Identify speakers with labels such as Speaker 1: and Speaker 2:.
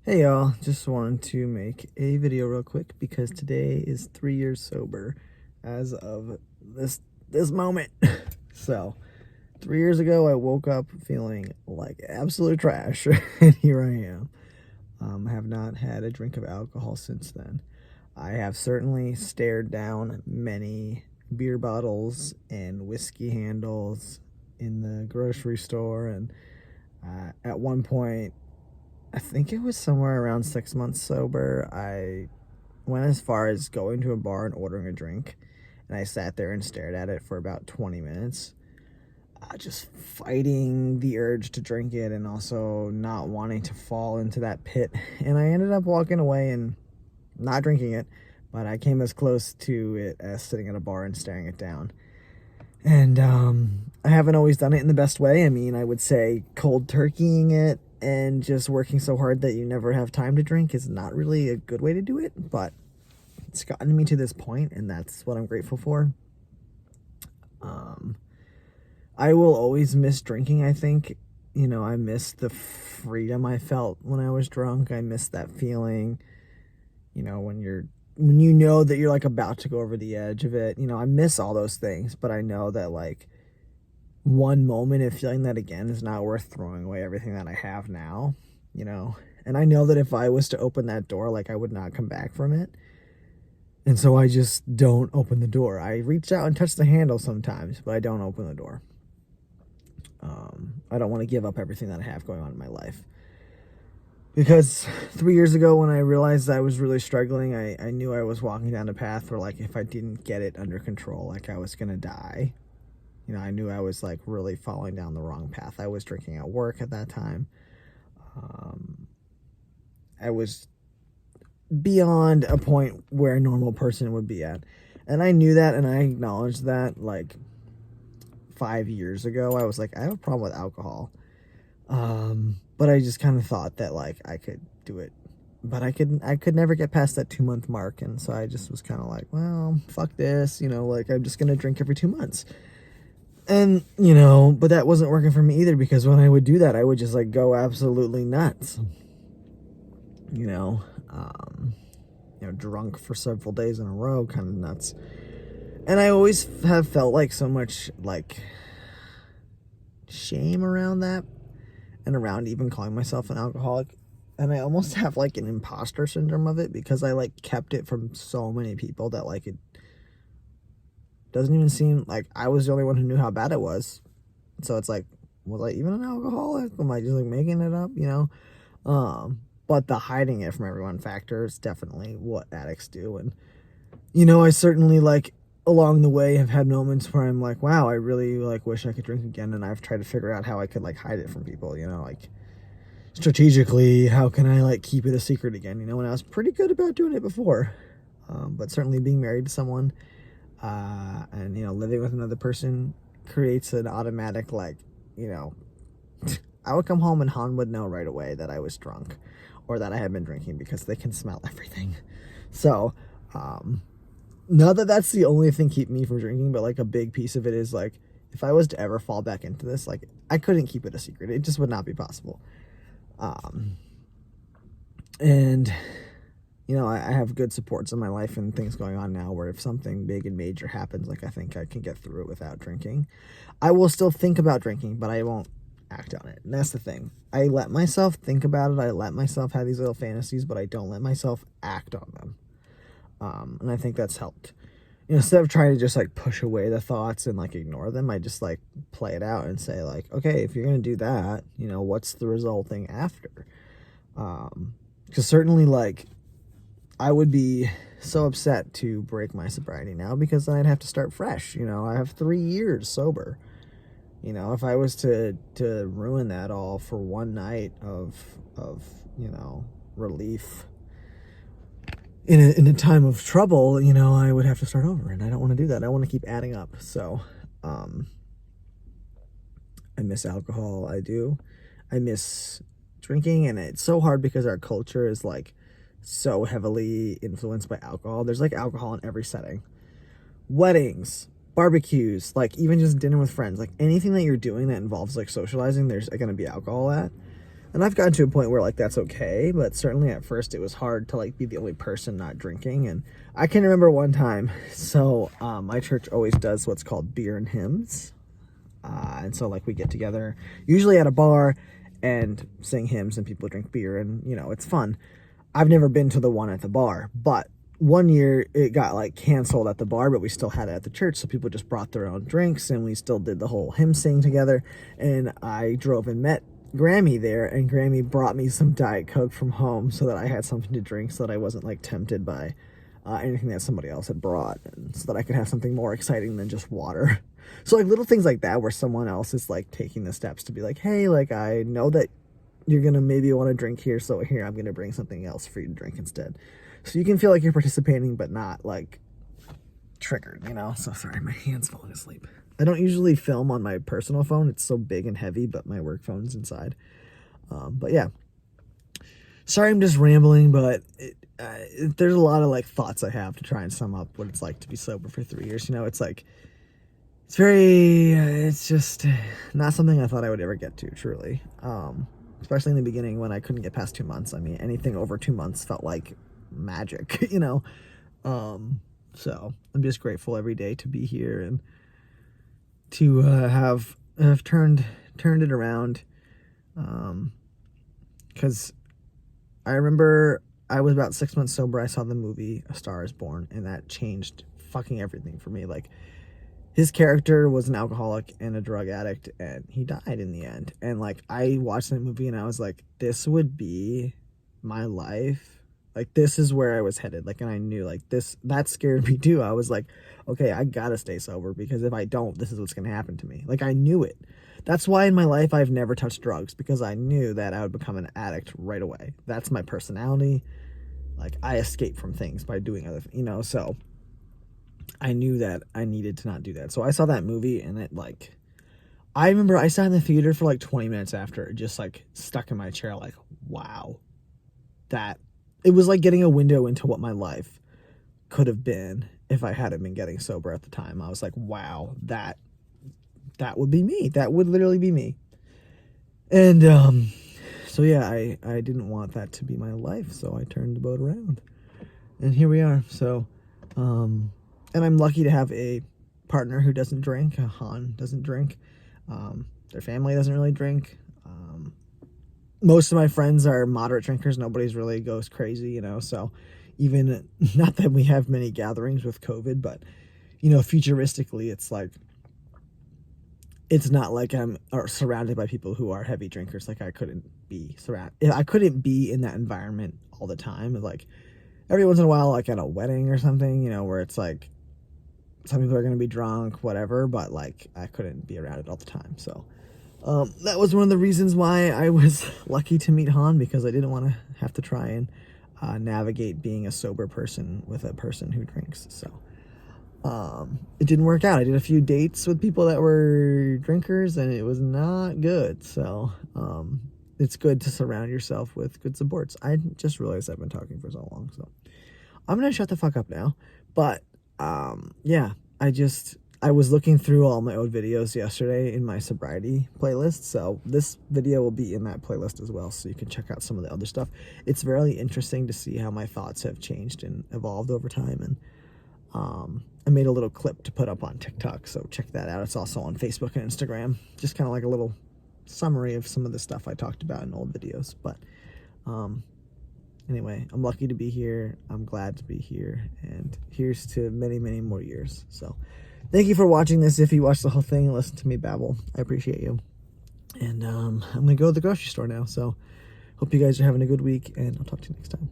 Speaker 1: Hey y'all, just wanted to make a video real quick because today is 3 years sober as of this moment. So 3 years ago I woke up feeling like absolute trash and here I am. I have not had a drink of alcohol since then. I have certainly stared down many beer bottles and whiskey handles in the grocery store, and at one point, I think it was somewhere around 6 months sober, I went as far as going to a bar and ordering a drink, and I sat there and stared at it for about 20 minutes, just fighting the urge to drink it and also not wanting to fall into that pit. And I ended up walking away and not drinking it, but I came as close to it as sitting at a bar and staring it down. And I haven't always done it in the best way. I mean, I would say cold turkeying it and just working so hard that you never have time to drink is not really a good way to do it, but it's gotten me to this point, and that's what I'm grateful for. I will always miss drinking, I think. I miss the freedom I felt when I was drunk. I miss that feeling, when you know that you're like about to go over the edge of it. I miss all those things, but I know that like one moment of feeling that again is not worth throwing away everything that I have now, and I know that if I was to open that door, like, I would not come back from it. And so I just don't open the door. I reach out and touch the handle sometimes, but I don't open the door. I don't want to give up everything that I have going on in my life. Because 3 years ago, when I realized I was really struggling, I knew I was walking down a path where, like, if I didn't get it under control, like, I was going to die. I knew I was, like, really falling down the wrong path. I was drinking at work at that time. I was beyond a point where a normal person would be at. And I knew that, and I acknowledged that, like, 5 years ago. I was like, I have a problem with alcohol. But I just kind of thought that, like, I could do it. But I could never get past that 2-month mark. And so I just was kind of like, well, fuck this. Like, I'm just going to drink every 2 months. And, but that wasn't working for me either, because when I would do that, I would just, like, go absolutely nuts. Drunk for several days in a row, kind of nuts. And I always have felt like so much, like, shame around that, and around even calling myself an alcoholic. And I almost have, like, an imposter syndrome of it, because I, like, kept it from so many people that, like, it doesn't even seem like I was the only one who knew how bad it was. So it's like, was I even an alcoholic? Am I just, like, making it up, But the hiding it from everyone factor is definitely what addicts do. And, I certainly, like, along the way have had moments where I'm like, wow, I really, like, wish I could drink again. And I've tried to figure out how I could, like, hide it from people, like, strategically, how can I, like, keep it a secret again, and I was pretty good about doing it before. But certainly being married to someone, and, living with another person creates an automatic, like, I would come home and Han would know right away that I was drunk or that I had been drinking, because they can smell everything. So, not that that's the only thing keeping me from drinking, but, like, a big piece of it is, like, if I was to ever fall back into this, like, I couldn't keep it a secret. It just would not be possible. And, I have good supports in my life and things going on now where if something big and major happens, like, I think I can get through it without drinking. I will still think about drinking, but I won't act on it. And that's the thing. I let myself think about it. I let myself have these little fantasies, but I don't let myself act on them. And I think that's helped. Instead of trying to just, like, push away the thoughts and, like, ignore them, I just, like, play it out and say, like, okay, if you're going to do that, what's the resulting after? Because certainly, like, I would be so upset to break my sobriety now, because then I'd have to start fresh. I have 3 years sober. If I was to ruin that all for one night of relief in a time of trouble, I would have to start over, and I don't want to do that. I want to keep adding up. So, I miss alcohol. I do. I miss drinking, and it's so hard because our culture is, like, so heavily influenced by alcohol. There's, like, alcohol in every setting. Weddings, barbecues, like, even just dinner with friends, like, anything that you're doing that involves, like, socializing, there's going to be alcohol at. And I've gotten to a point where, like, that's okay, but certainly at first it was hard to, like, be the only person not drinking. And I can remember one time, so my church always does what's called beer and hymns. And so, like, we get together, usually at a bar, and sing hymns, and people drink beer, and, you know, it's fun. I've never been to the one at the bar, but one year it got, like, canceled at the bar, but we still had it at the church, so people just brought their own drinks, and we still did the whole hymn sing together. And I drove and met Grammy there, and Grammy brought me some Diet Coke from home so that I had something to drink, so that I wasn't, like, tempted by anything that somebody else had brought, and so that I could have something more exciting than just water. So, like, little things like that where someone else is, like, taking the steps to be like, hey, like, I know that you're gonna maybe want to drink here, so here, I'm gonna bring something else for you to drink instead. So you can feel like you're participating, but not, like, triggered, you know? So, sorry, my hand's falling asleep. I don't usually film on my personal phone. It's so big and heavy, but my work phone's inside. But yeah. Sorry, I'm just rambling, but there's a lot of, like, thoughts I have to try and sum up what it's like to be sober for 3 years. You know, it's like, it's just not something I thought I would ever get to, truly. Especially in the beginning when I couldn't get past 2 months. I mean, anything over 2 months felt like magic, you know? So I'm just grateful every day to be here and to have turned it around. Because I remember I was about 6 months sober. I saw the movie A Star Is Born, and that changed fucking everything for me. Like, his character was an alcoholic and a drug addict, and he died in the end. And, like, I watched that movie and I was like, this would be my life. Like, this is where I was headed. Like, and I knew, like, that scared me too. I was like, okay, I gotta stay sober, because if I don't, this is what's gonna happen to me. Like, I knew it. That's why in my life I've never touched drugs, because I knew that I would become an addict right away. That's my personality. Like, I escape from things by doing other things, you know, so I knew that I needed to not do that. So I saw that movie, and it, like, I remember I sat in the theater for like 20 minutes after, just, like, stuck in my chair, like, wow. It was like getting a window into what my life could have been if I hadn't been getting sober at the time. I was like, wow, that would be me. That would literally be me. And so yeah, I didn't want that to be my life, so I turned the boat around. And here we are. So and I'm lucky to have a partner who doesn't drink. Han doesn't drink. Their family doesn't really drink. Most of my friends are moderate drinkers. Nobody's really goes crazy, you know, so even, not that we have many gatherings with COVID, but, you know, futuristically, it's like, it's not like I'm surrounded by people who are heavy drinkers. Like, I couldn't be in that environment all the time. Like, every once in a while, like at a wedding or something, you know, where it's like, some people are going to be drunk, whatever, but, like, I couldn't be around it all the time, so that was one of the reasons why I was lucky to meet Han, because I didn't want to have to try and navigate being a sober person with a person who drinks. So it didn't work out. I did a few dates with people that were drinkers, and it was not good. So it's good to surround yourself with good supports. I just realized I've been talking for so long, so I'm gonna shut the fuck up now. But yeah, I was looking through all my old videos yesterday in my sobriety playlist, so this video will be in that playlist as well, so you can check out some of the other stuff. It's very interesting to see how my thoughts have changed and evolved over time, and I made a little clip to put up on TikTok, so check that out. It's also on Facebook and Instagram, just kind of like a little summary of some of the stuff I talked about in old videos. But anyway, I'm lucky to be here. I'm glad to be here, and here's to many, many more years. So thank you for watching this. If you watched the whole thing and listened to me babble, I appreciate you. And I'm going to go to the grocery store now. So hope you guys are having a good week, and I'll talk to you next time.